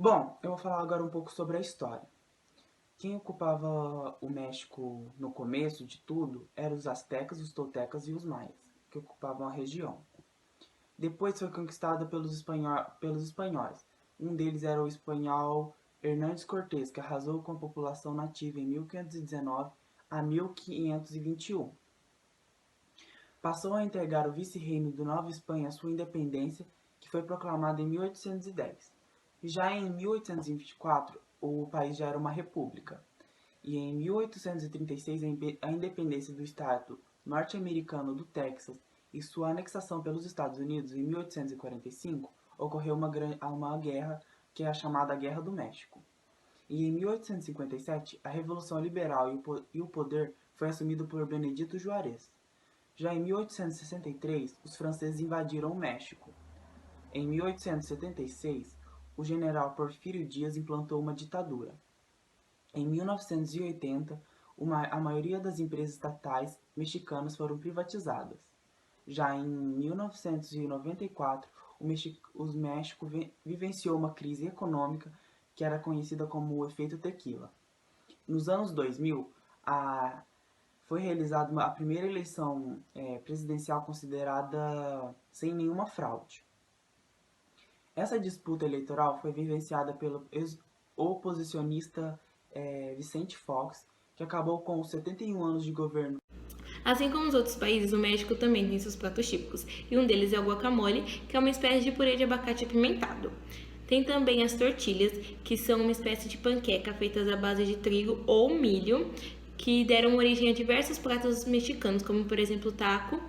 Bom, eu vou falar agora um pouco sobre a história. Quem ocupava o México no começo de tudo eram os astecas, os toltecas e os maias, que ocupavam a região. Depois foi conquistada pelos espanhóis. Um deles era o espanhol Hernández Cortés, que arrasou com a população nativa em 1519 a 1521. Passou a entregar o vice-reino do Nova Espanha à sua independência, que foi proclamada em 1810. Já em 1824, o país já era uma república. E em 1836, a independência do estado norte-americano do Texas e sua anexação pelos Estados Unidos em 1845, ocorreu uma guerra que é a chamada Guerra do México. E em 1857, a Revolução Liberal e o poder foi assumido por Benedito Juárez. Já em 1863, os franceses invadiram o México. Em 1876, o general Porfírio Dias implantou uma ditadura. Em 1980, a maioria das empresas estatais mexicanas foram privatizadas. Já em 1994, o México vivenciou uma crise econômica que era conhecida como o efeito tequila. Nos anos 2000, foi realizada a primeira eleição presidencial considerada sem nenhuma fraude. Essa disputa eleitoral foi vivenciada pelo oposicionista Vicente Fox, que acabou com os 71 anos de governo. Assim como os outros países, o México também tem seus pratos típicos, e um deles é o guacamole, que é uma espécie de purê de abacate apimentado. Tem também as tortilhas, que são uma espécie de panqueca feitas à base de trigo ou milho, que deram origem a diversos pratos mexicanos, como por exemplo o taco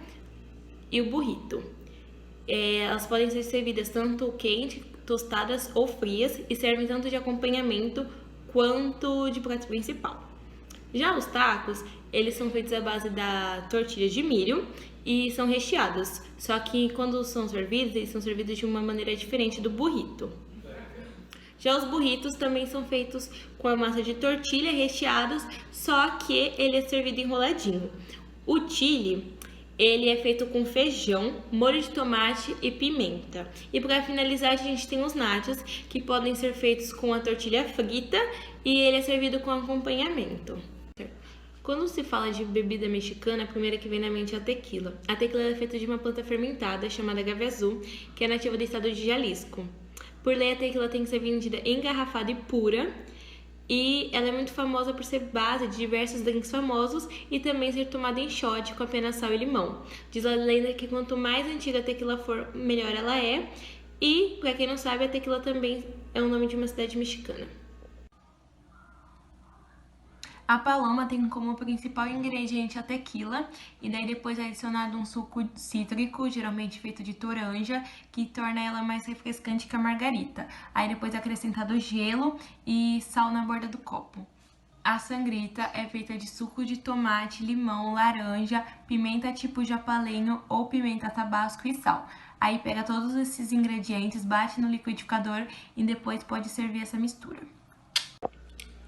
e o burrito. Elas podem ser servidas tanto quente, tostadas ou frias e servem tanto de acompanhamento quanto de prato principal. Já os tacos, eles são feitos à base da tortilha de milho e são recheados. Só que quando são servidos, eles são servidos de uma maneira diferente do burrito. Já os burritos também são feitos com a massa de tortilha recheados, só que ele é servido enroladinho. O chili, ele é feito com feijão, molho de tomate e pimenta. E para finalizar, a gente tem os nachos, que podem ser feitos com a tortilha frita e ele é servido com acompanhamento. Quando se fala de bebida mexicana, a primeira que vem na mente é a tequila. A tequila é feita de uma planta fermentada chamada agave azul, que é nativa do estado de Jalisco. Por lei, a tequila tem que ser vendida engarrafada e pura, e ela é muito famosa por ser base de diversos drinks famosos e também ser tomada em shot com apenas sal e limão. Diz a lenda que quanto mais antiga a tequila for, melhor ela é. E, para quem não sabe, a tequila também é o nome de uma cidade mexicana. A paloma tem como principal ingrediente a tequila, e daí depois é adicionado um suco cítrico, geralmente feito de toranja, que torna ela mais refrescante que a margarita. Aí depois é acrescentado gelo e sal na borda do copo. A sangrita é feita de suco de tomate, limão, laranja, pimenta tipo japaleno ou pimenta tabasco e sal. Aí pega todos esses ingredientes, bate no liquidificador e depois pode servir essa mistura.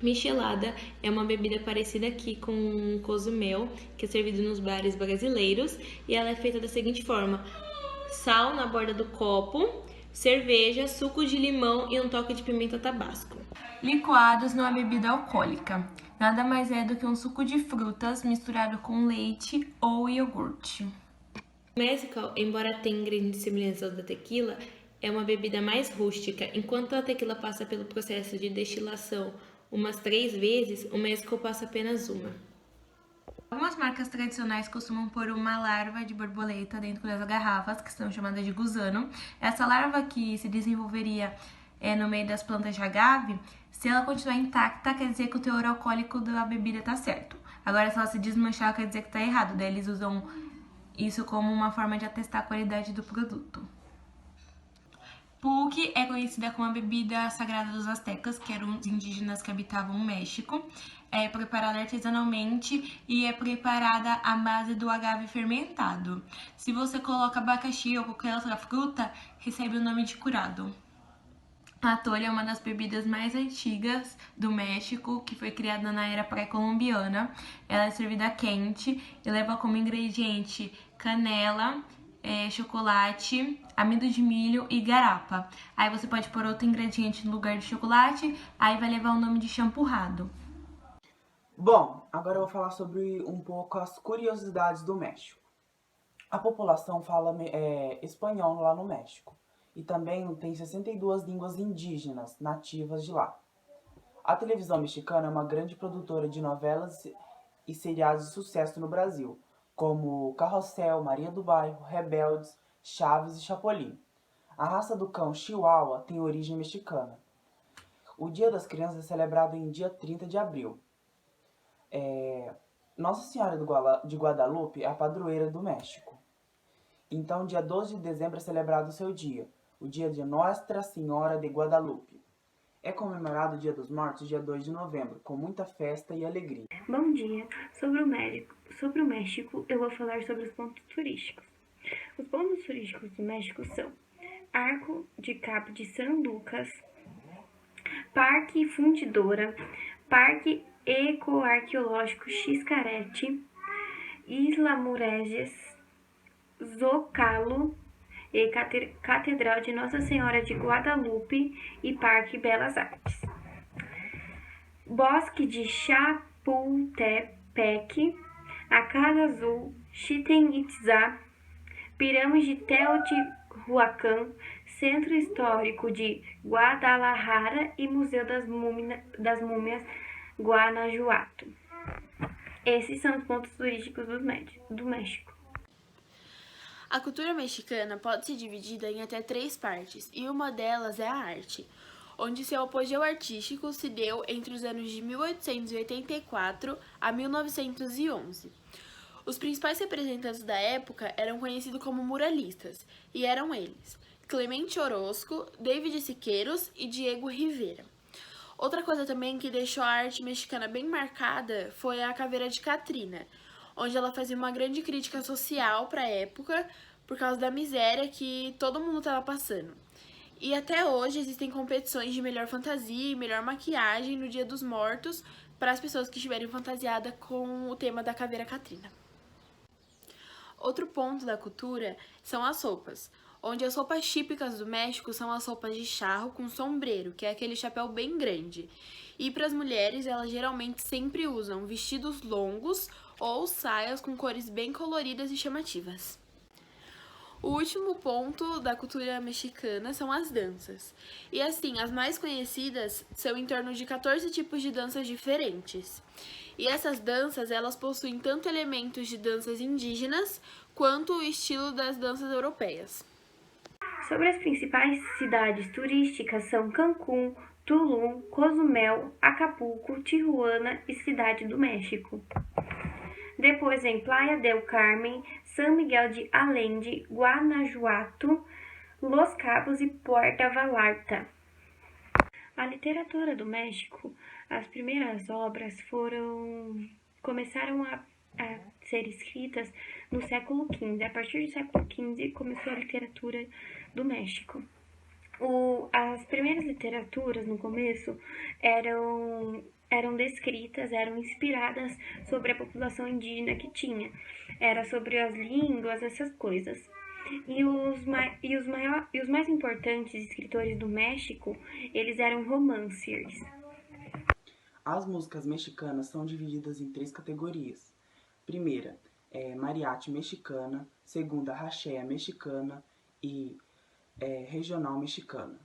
Michelada é uma bebida parecida aqui com cozumel, que é servido nos bares brasileiros, e ela é feita da seguinte forma: sal na borda do copo, cerveja, suco de limão e um toque de pimenta tabasco. Licuados não é bebida alcoólica, nada mais é do que um suco de frutas misturado com leite ou iogurte. O mezcal, embora tenha ingredientes semelhantes ao da tequila, é uma bebida mais rústica. Enquanto a tequila passa pelo processo de destilação umas 3 vezes, o mezcal passa apenas uma. Algumas marcas tradicionais costumam pôr uma larva de borboleta dentro das garrafas, que são chamadas de gusano. Essa larva que se desenvolveria no meio das plantas de agave, se ela continuar intacta, quer dizer que o teor alcoólico da bebida está certo. Agora, se ela se desmanchar, quer dizer que está errado. Daí eles usam isso como uma forma de atestar a qualidade do produto. Pulque é conhecida como a bebida sagrada dos astecas, que eram os indígenas que habitavam o México. É preparada artesanalmente e é preparada à base do agave fermentado. Se você coloca abacaxi ou qualquer outra fruta, recebe o nome de curado. A atole é uma das bebidas mais antigas do México, que foi criada na era pré-colombiana. Ela é servida quente e leva como ingrediente canela, chocolate, amido de milho e garapa. Aí você pode pôr outro ingrediente no lugar de chocolate, aí vai levar o nome de champurrado. Bom, agora eu vou falar sobre um pouco as curiosidades do México. A população fala espanhol lá no México e também tem 62 línguas indígenas nativas de lá. A televisão mexicana é uma grande produtora de novelas e seriados de sucesso no Brasil, como Carrossel, Maria do Bairro, Rebeldes, Chaves e Chapolin. A raça do cão Chihuahua tem origem mexicana. O Dia das Crianças é celebrado em dia 30 de abril. Nossa Senhora de Guadalupe é a padroeira do México. Então, dia 12 de dezembro é celebrado o seu dia, o dia de Nossa Senhora de Guadalupe. É comemorado o Dia dos Mortos, dia 2 de novembro, com muita festa e alegria. Bom dia! Sobre o México, eu vou falar sobre os pontos turísticos. Os pontos turísticos do México são Arco de Cabo de San Lucas, Parque Fundidora, Parque Ecoarqueológico Xcaret, Isla Mureges, Zocalo e Catedral de Nossa Senhora de Guadalupe e Parque Belas Artes. Bosque de Chapultepec, a Casa Azul, Chichén Itzá, Pirâmide de Teotihuacan, Centro Histórico de Guadalajara e Museu das Múmias Guanajuato. Esses são os pontos turísticos do México. A cultura mexicana pode ser dividida em até 3 partes, e uma delas é a arte, onde seu apogeu artístico se deu entre os anos de 1884 a 1911. Os principais representantes da época eram conhecidos como muralistas, e eram eles: Clemente Orozco, David Siqueiros e Diego Rivera. Outra coisa também que deixou a arte mexicana bem marcada foi a Caveira de Catrina, onde ela fazia uma grande crítica social para a época por causa da miséria que todo mundo estava passando. E até hoje existem competições de melhor fantasia e melhor maquiagem no Dia dos Mortos para as pessoas que estiverem fantasiadas com o tema da Caveira Catrina. Outro ponto da cultura são as roupas, onde as roupas típicas do México são as roupas de charro com sombreiro, que é aquele chapéu bem grande. E para as mulheres, elas geralmente sempre usam vestidos longos ou saias com cores bem coloridas e chamativas. O último ponto da cultura mexicana são as danças. E assim, as mais conhecidas são em torno de 14 tipos de danças diferentes. E essas danças, elas possuem tanto elementos de danças indígenas, quanto o estilo das danças europeias. Sobre as principais cidades turísticas são Cancún, Tulum, Cozumel, Acapulco, Tijuana e Cidade do México. Depois vem Playa del Carmen, San Miguel de Allende, Guanajuato, Los Cabos e Puerto Vallarta. A literatura do México, as primeiras obras começaram a ser escritas no século XV. A partir do século XV começou a literatura do México. As primeiras literaturas no começo eram descritas, eram inspiradas sobre a população indígena que tinha. Era sobre as línguas, essas coisas. E os mais importantes escritores do México, eles eram romancers. As músicas mexicanas são divididas em 3 categorias. Primeira é mariachi mexicana, segunda rachea mexicana e regional mexicana.